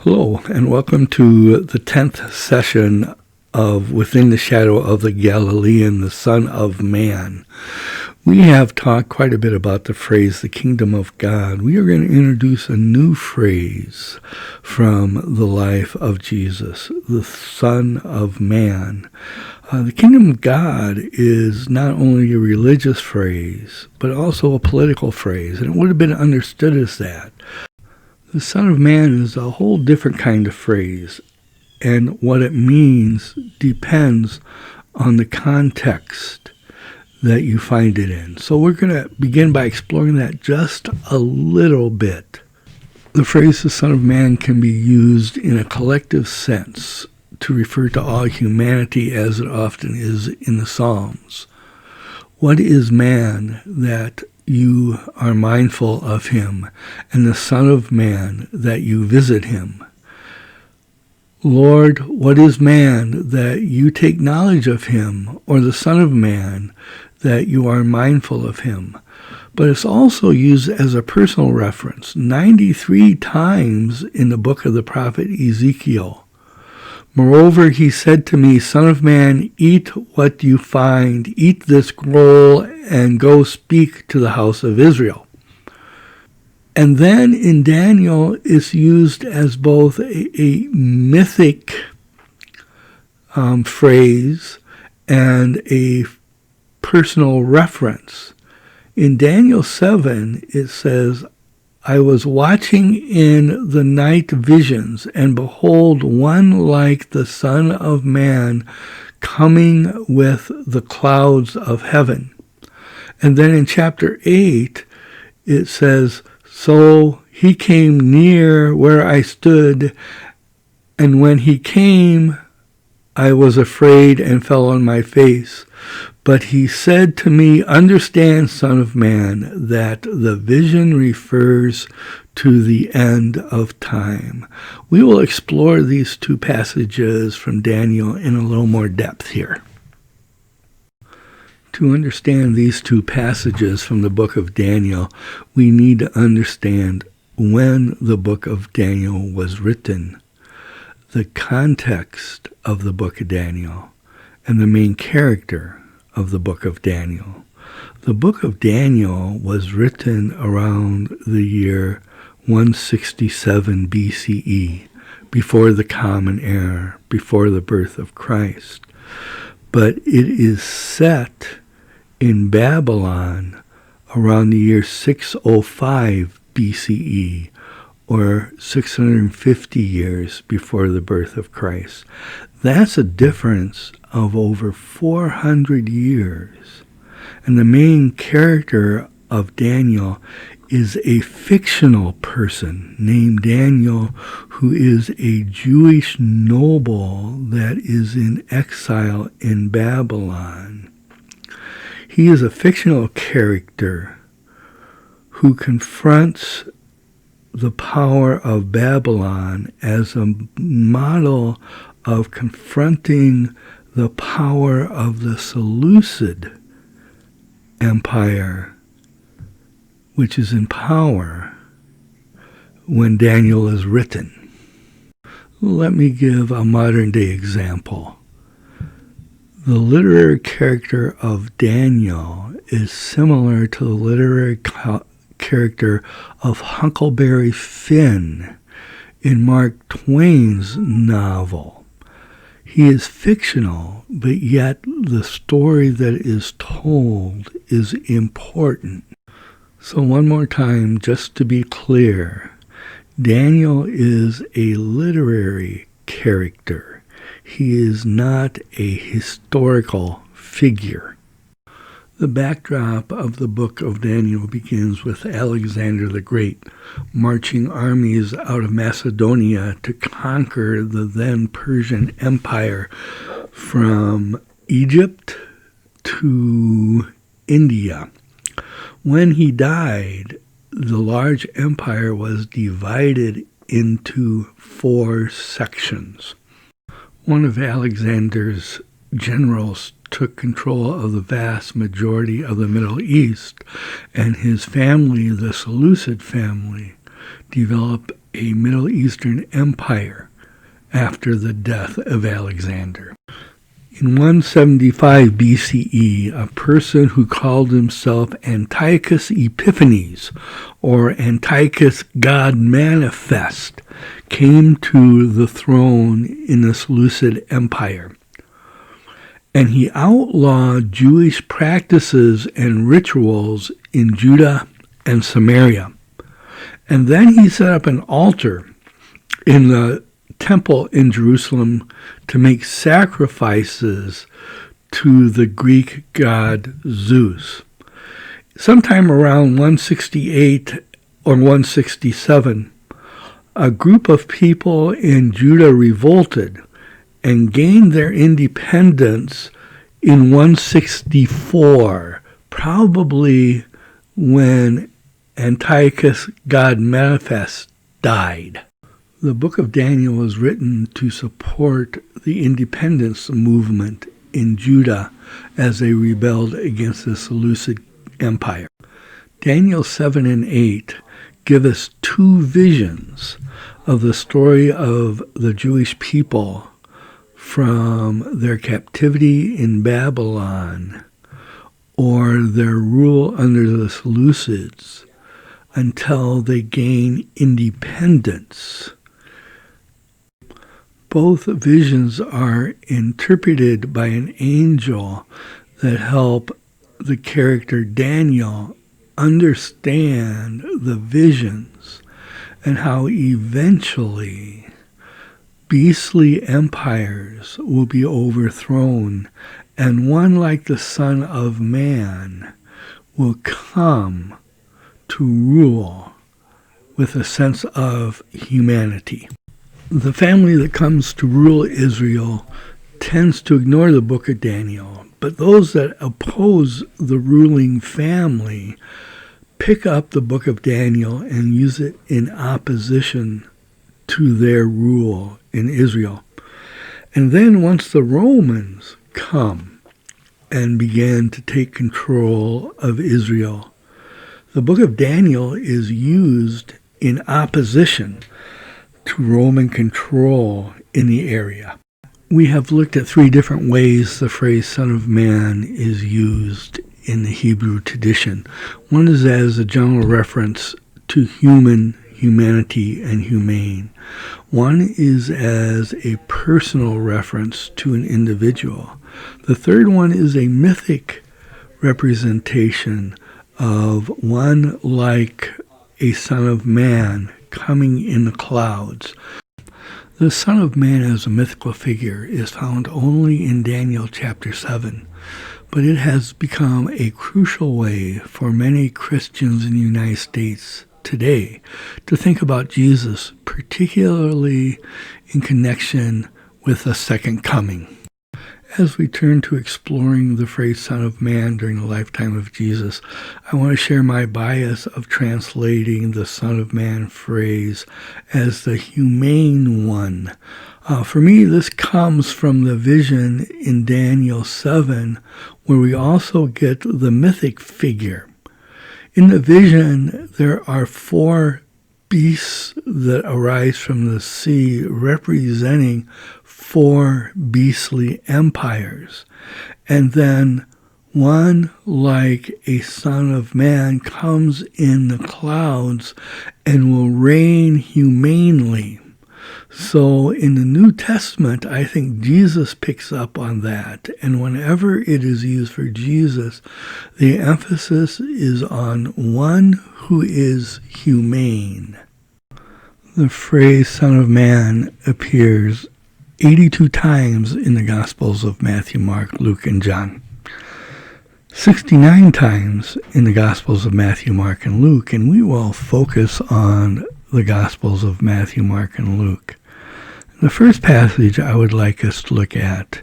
Hello, and welcome to the 10th session of Within the Shadow of the Galilean, the Son of Man. We have talked quite a bit about the phrase, the kingdom of God. We are going to introduce a new phrase from the life of Jesus, the Son of Man. The kingdom of God is not only a religious phrase, but also a political phrase, and it would have been understood as that. The Son of Man is a whole different kind of phrase, and what it means depends on the context that you find it in. So we're going to begin by exploring that just a little bit. The phrase the Son of Man can be used in a collective sense to refer to all humanity, as it often is in the Psalms. What is man that you are mindful of him, and the Son of Man that you visit him? Lord, what is man that you take knowledge of him, or the Son of Man that you are mindful of him? But it's also used as a personal reference 93 times in the book of the prophet Ezekiel. Moreover, he said to me, Son of man, eat what you find, eat this scroll, and go speak to the house of Israel. And then in Daniel, it's used as both a mythic phrase and a personal reference. In Daniel 7, it says, I was watching in the night visions, and behold, one like the Son of Man coming with the clouds of heaven. And then in chapter 8, it says, so he came near where I stood, and when he came, I was afraid and fell on my face. But he said to me, understand, Son of Man, that the vision refers to the end of time. We will explore these two passages from Daniel in a little more depth here. To understand these two passages from the book of Daniel, we need to understand when the book of Daniel was written, the context of the book of Daniel, and the main character of the book of Daniel. The book of Daniel was written around the year 167 BCE, before the Common Era, before the birth of Christ. But it is set in Babylon around the year 605 BCE, or 650 years before the birth of Christ. That's a difference of over 400 years. And the main character of Daniel is a fictional person named Daniel, who is a Jewish noble that is in exile in Babylon. He is a fictional character who confronts the power of Babylon as a model of confronting the power of the Seleucid Empire, which is in power when Daniel is written. Let me give a modern-day example. The literary character of Daniel is similar to the literary character of Huckleberry Finn in Mark Twain's novel. He is fictional, but yet the story that is told is important. So one more time, just to be clear, Daniel is a literary character. He is not a historical figure. The backdrop of the book of Daniel begins with Alexander the Great marching armies out of Macedonia to conquer the then Persian Empire from Egypt to India. When he died, the large empire was divided into 4 sections. One of Alexander's generals took control of the vast majority of the Middle East, and his family, the Seleucid family, developed a Middle Eastern empire after the death of Alexander. In 175 BCE, a person who called himself Antiochus Epiphanes, or Antiochus God Manifest, came to the throne in the Seleucid Empire. And he outlawed Jewish practices and rituals in Judah and Samaria. And then he set up an altar in the temple in Jerusalem to make sacrifices to the Greek god Zeus. Sometime around 168 or 167, a group of people in Judah revolted and gained their independence in 164, probably when Antiochus God Manifest died. The book of Daniel was written to support the independence movement in Judah as they rebelled against the Seleucid Empire. Daniel 7 and 8 give us two visions of the story of the Jewish people from their captivity in Babylon or their rule under the Seleucids until they gain independence. Both visions are interpreted by an angel that help the character Daniel understand the visions and how eventually beastly empires will be overthrown and one like the Son of Man will come to rule with a sense of humanity. The family that comes to rule Israel tends to ignore the book of Daniel, but those that oppose the ruling family pick up the book of Daniel and use it in opposition to their rule in Israel. And then once the Romans come and begin to take control of Israel, the book of Daniel is used in opposition to Roman control in the area. We have looked at three different ways the phrase Son of Man is used in the Hebrew tradition. One is as a general reference to humanity and humane. One is as a personal reference to an individual. The third one is a mythic representation of one like a Son of Man coming in the clouds. The Son of Man as a mythical figure is found only in Daniel chapter 7, but it has become a crucial way for many Christians in the United States today to think about Jesus, particularly in connection with the second coming. As we turn to exploring the phrase Son of Man during the lifetime of Jesus, I want to share my bias of translating the Son of Man phrase as the humane one. For me, this comes from the vision in Daniel 7, where we also get the mythic figure. In the vision, there are four beasts that arise from the sea, representing four beastly empires. And then one like a Son of Man comes in the clouds and will reign humanely. So in the New Testament, I think Jesus picks up on that. And whenever it is used for Jesus, the emphasis is on one who is humane. The phrase Son of Man appears 82 times in the Gospels of Matthew, Mark, Luke, and John. 69 times in the Gospels of Matthew, Mark, and Luke, and we will focus on the Gospels of Matthew, Mark, and Luke. The first passage I would like us to look at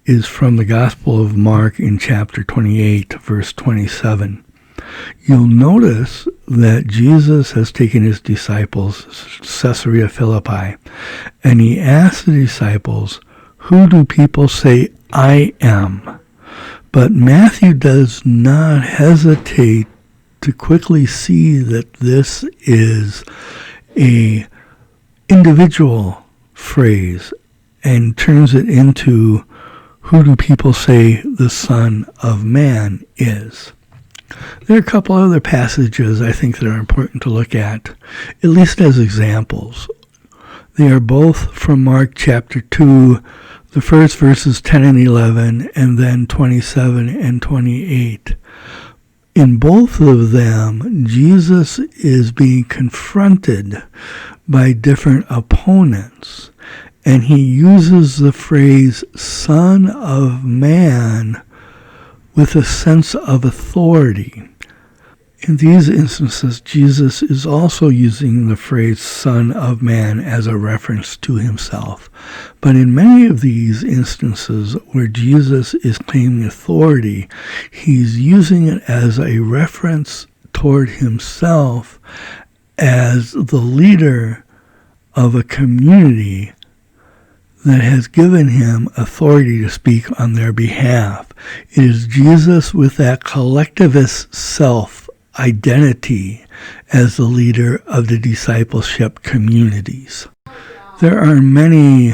is from the Gospel of Mark in chapter 28, verse 27. You'll notice that Jesus has taken his disciples to Caesarea Philippi, and he asks the disciples, "Who do people say I am?" But Matthew does not hesitate to quickly see that this is a individual phrase and turns it into, who do people say the Son of Man is? There are a couple other passages I think that are important to look at least as examples. They are both from Mark chapter 2, the first verses 10 and 11, and then 27 and 28. In both of them, Jesus is being confronted by different opponents, and he uses the phrase Son of Man with a sense of authority. In these instances, Jesus is also using the phrase Son of Man as a reference to himself. But in many of these instances where Jesus is claiming authority, he's using it as a reference toward himself as the leader of a community that has given him authority to speak on their behalf. It is Jesus with that collectivist self-identity as the leader of the discipleship communities. There are many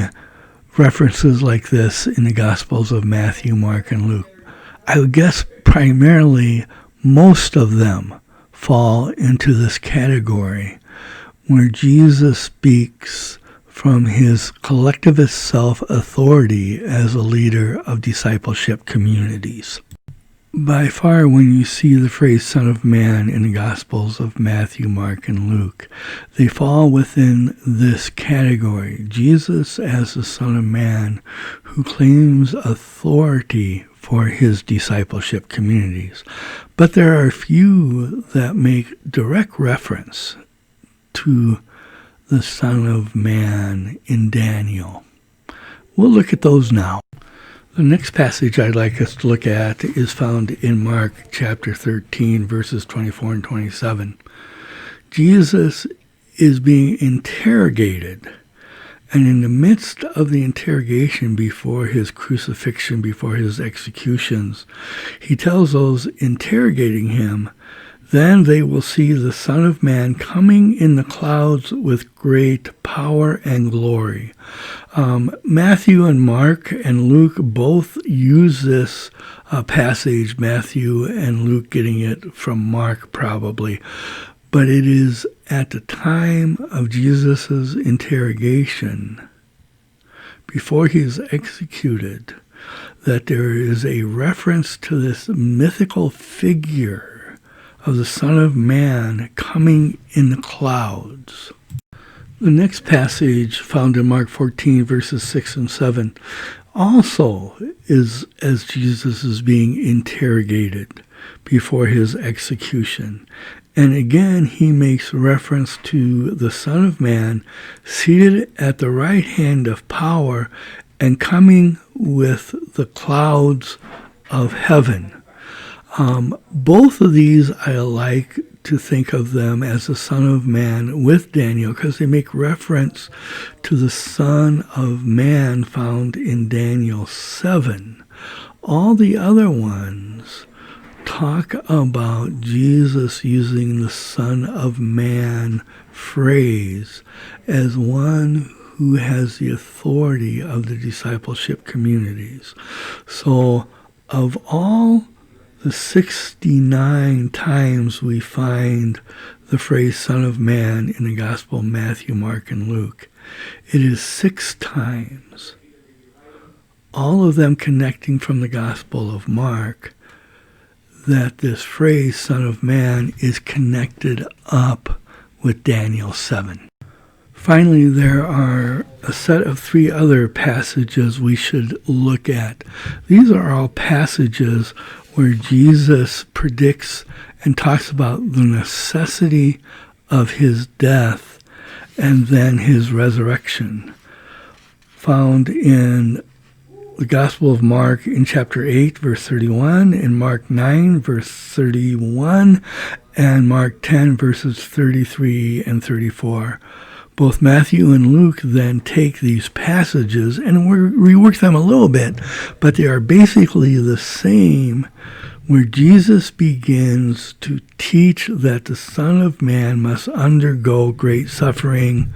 references like this in the Gospels of Matthew, Mark, and Luke. I would guess primarily most of them fall into this category where Jesus speaks from his collectivist self-authority as a leader of discipleship communities. By far, when you see the phrase Son of Man in the Gospels of Matthew, Mark, and Luke, they fall within this category. Jesus as the Son of Man who claims authority for his discipleship communities. But there are few that make direct reference to the Son of Man in Daniel. We'll look at those now. The next passage I'd like us to look at is found in Mark chapter 13, verses 24 and 27. Jesus is being interrogated, and in the midst of the interrogation before his crucifixion, before his executions, he tells those interrogating him, "Then they will see the Son of Man coming in the clouds with great power and glory." Matthew and Mark and Luke both use this passage, Matthew and Luke getting it from Mark probably. But it is at the time of Jesus' interrogation, before he is executed, that there is a reference to this mythical figure of the Son of Man coming in the clouds. The next passage found in Mark 14, verses 6 and 7, also is as Jesus is being interrogated before his execution. And again, he makes reference to the Son of Man seated at the right hand of power and coming with the clouds of heaven. Both of these I like to think of them as the Son of Man with Daniel because they make reference to the Son of Man found in Daniel 7. All the other ones talk about Jesus using the Son of Man phrase as one who has the authority of the discipleship communities. So of all the 69 times we find the phrase Son of Man in the Gospel of Matthew, Mark, and Luke, it is 6 times, all of them connecting from the Gospel of Mark, that this phrase Son of Man is connected up with Daniel 7. Finally, there are a set of 3 other passages we should look at. These are all passages where Jesus predicts and talks about the necessity of his death and then his resurrection, found in the Gospel of Mark in chapter 8, verse 31, in Mark 9, verse 31, and Mark 10, verses 33 and 34. Both Matthew and Luke then take these passages and rework them a little bit, but they are basically the same, where Jesus begins to teach that the Son of Man must undergo great suffering,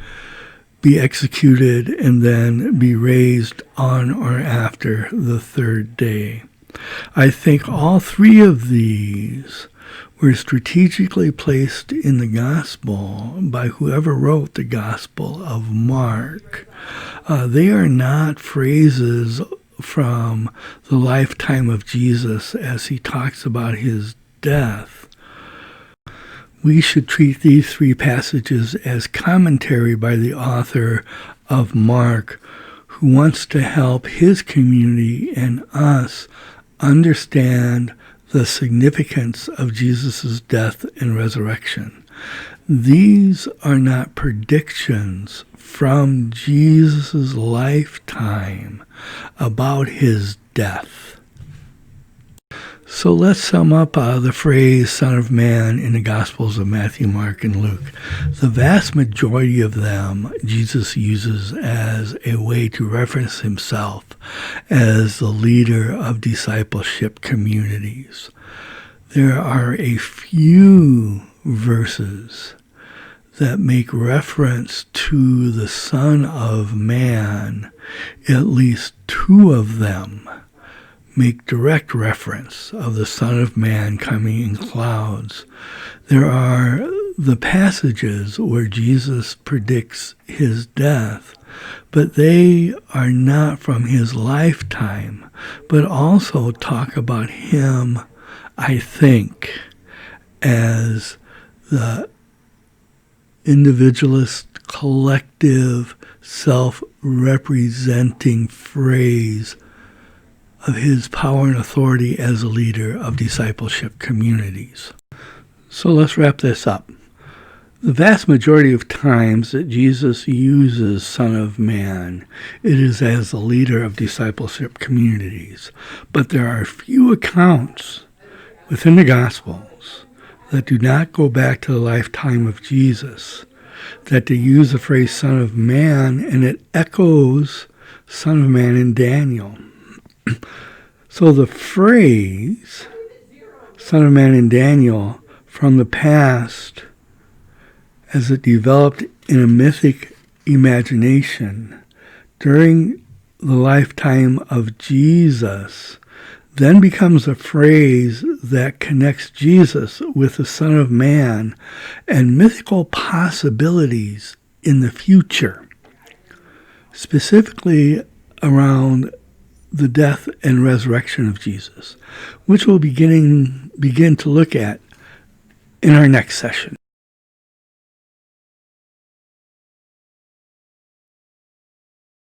be executed, and then be raised on or after the third day. I think all three of these were strategically placed in the gospel by whoever wrote the Gospel of Mark. They are not phrases from the lifetime of Jesus as he talks about his death. We should treat these three passages as commentary by the author of Mark, who wants to help his community and us understand the significance of Jesus' death and resurrection. These are not predictions from Jesus' lifetime about his death. So let's sum up the phrase Son of Man in the Gospels of Matthew, Mark, and Luke. The vast majority of them Jesus uses as a way to reference himself as the leader of discipleship communities. There are a few verses that make reference to the Son of Man. At least two of them make direct reference of the Son of Man coming in clouds. There are the passages where Jesus predicts his death, but they are not from his lifetime, but also talk about him, I think, as the individualist, collective, self-representing phrase of his power and authority as a leader of discipleship communities. So let's wrap this up. The vast majority of times that Jesus uses Son of Man, it is as the leader of discipleship communities. But there are few accounts within the Gospels that do not go back to the lifetime of Jesus, that they use the phrase Son of Man, and it echoes Son of Man in Daniel. So the phrase Son of Man in Daniel from the past, as it developed in a mythic imagination during the lifetime of Jesus, then becomes a phrase that connects Jesus with the Son of Man and mythical possibilities in the future, specifically around the death and resurrection of Jesus, which we'll begin to look at in our next session.